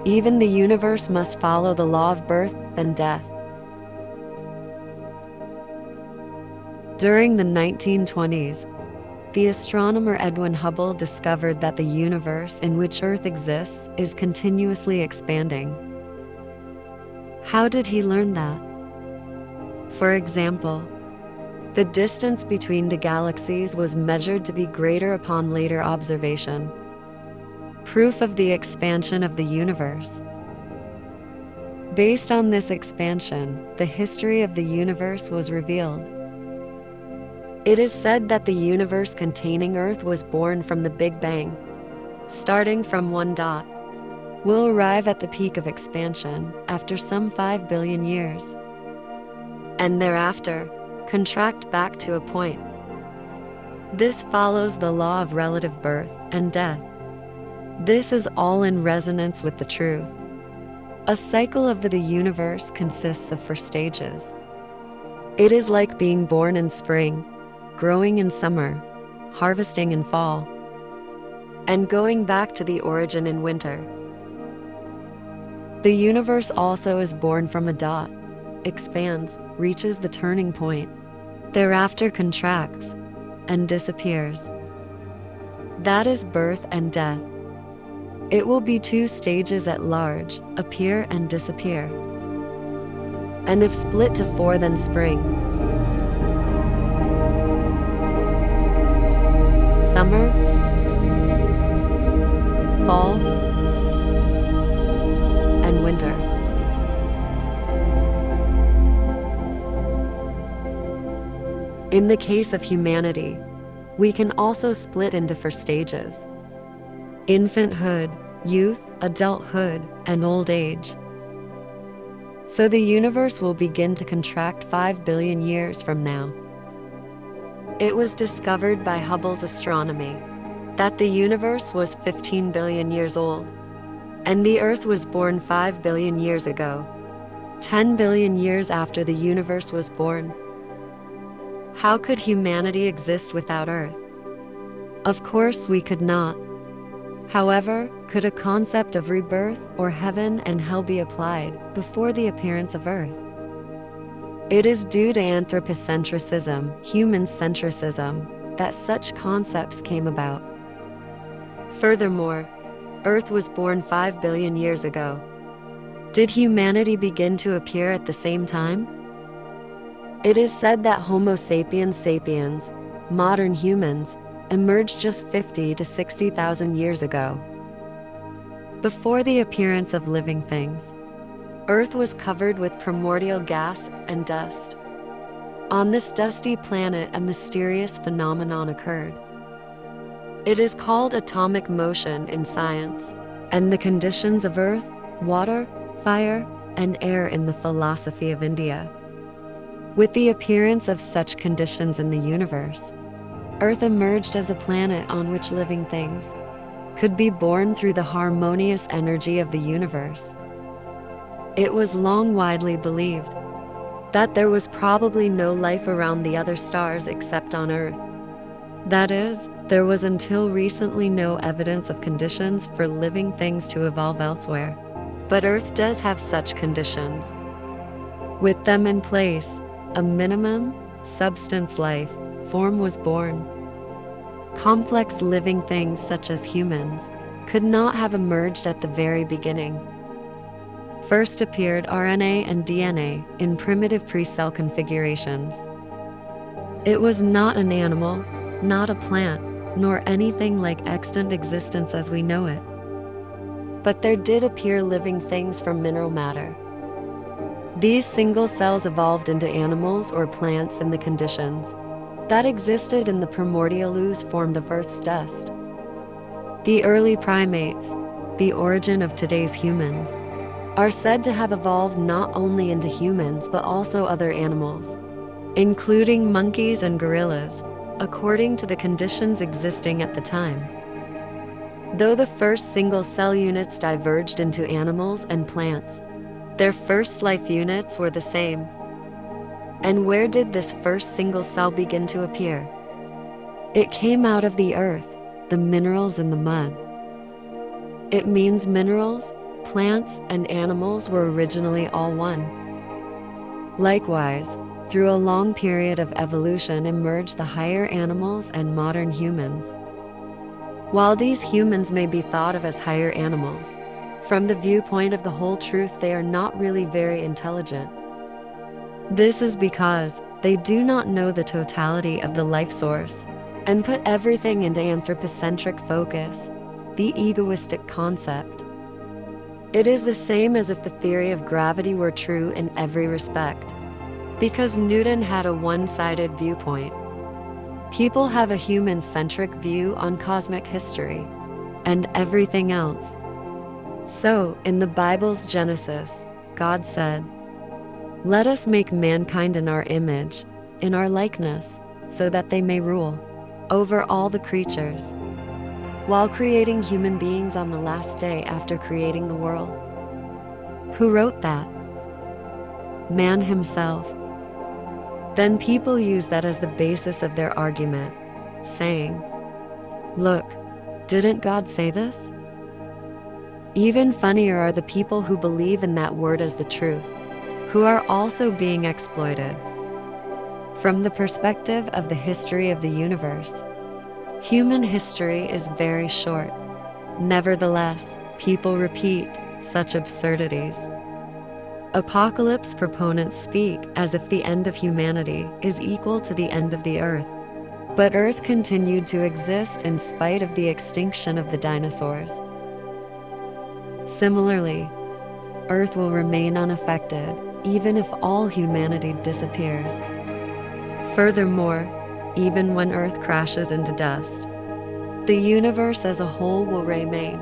Even the universe must follow the law of birth and death. During the 1920s, the astronomer Edwin Hubble discovered that the universe in which Earth exists is continuously expanding. How did he learn that? For example, the distance between the galaxies was measured to be greater upon later observation. Proof of the expansion of the universe. Based on this expansion, the history of the universe was revealed. It is said that the universe containing Earth was born from the Big Bang, starting from one dot, will arrive at the peak of expansion after some 5 billion years, and thereafter contract back to a point. This follows the law of relative birth and death. This is all in resonance with the truth. A cycle of the universe consists of 4 stages. It is like being born in spring, growing in summer, harvesting in fall, and going back to the origin in winter. The universe also is born from a dot, expands, reaches the turning point, thereafter contracts, and disappears. That is birth and death. It will be 2 stages at large, appear and disappear. And if split to 4, then spring, summer, fall, and winter. In the case of humanity, we can also split into 4 stages: infanthood, youth, adulthood, and old age. So the universe will begin to contract 5 billion years from now. It was discovered by Hubble's astronomy that the universe was 15 billion years old, and the Earth was born 5 billion years ago, 10 billion years after the universe was born. How could humanity exist without Earth? Of course, we could not. However, could a concept of rebirth or heaven and hell be applied before the appearance of Earth? It is due to anthropocentrism, human-centrism, that such concepts came about. Furthermore, Earth was born 5 billion years ago. Did humanity begin to appear at the same time? It is said that Homo sapiens sapiens, modern humans, emerged just 50 to 60,000 years ago. Before the appearance of living things, Earth was covered with primordial gas and dust. On this dusty planet, a mysterious phenomenon occurred. It is called atomic motion in science, and the conditions of earth, water, fire, and air in the philosophy of India. With the appearance of such conditions in the universe, Earth emerged as a planet on which living things could be born through the harmonious energy of the universe. It was long widely believed that there was probably no life around the other stars except on Earth. That is, there was until recently no evidence of conditions for living things to evolve elsewhere. But Earth does have such conditions. With them in place, a minimum substance life form was born. Complex living things such as humans could not have emerged at the very beginning. First appeared RNA and DNA in primitive pre-cell configurations. It was not an animal, not a plant, nor anything like extant existence as we know it. But there did appear living things from mineral matter. These single cells evolved into animals or plants in the conditions that existed in the primordial ooze formed of Earth's dust. The early primates, the origin of today's humans, are said to have evolved not only into humans but also other animals, including monkeys and gorillas, according to the conditions existing at the time. Though the first single-cell units diverged into animals and plants, their first life units were the same. And where did this first single cell begin to appear? It came out of the earth, the minerals in the mud. It means minerals, Plants and animals were originally all one. Likewise, through a long period of evolution emerged the higher animals and modern humans. While these humans may be thought of as higher animals, from the viewpoint of the whole truth, they are not really very intelligent. This is because they do not know the totality of the life source and put everything into anthropocentric focus, the egoistic concept. It is the same as if the theory of gravity were true in every respect, because Newton had a one-sided viewpoint. People have a human-centric view on cosmic history and everything else. So, in the Bible's Genesis, God said, "Let us make mankind in our image, in our likeness, so that they may rule over all the creatures," while creating human beings on the last day after creating the world. Who wrote that? Man himself. Then people use that as the basis of their argument, saying, "Look, didn't God say this?" Even funnier are the people who believe in that word as the truth, who are also being exploited. From the perspective of the history of the universe, human history is very short. Nevertheless, people repeat such absurdities. Apocalypse proponents speak as if the end of humanity is equal to the end of the earth. But Earth continued to exist in spite of the extinction of the dinosaurs. Similarly, Earth will remain unaffected even if all humanity disappears. Furthermore, even when Earth crashes into dust, the universe as a whole will remain.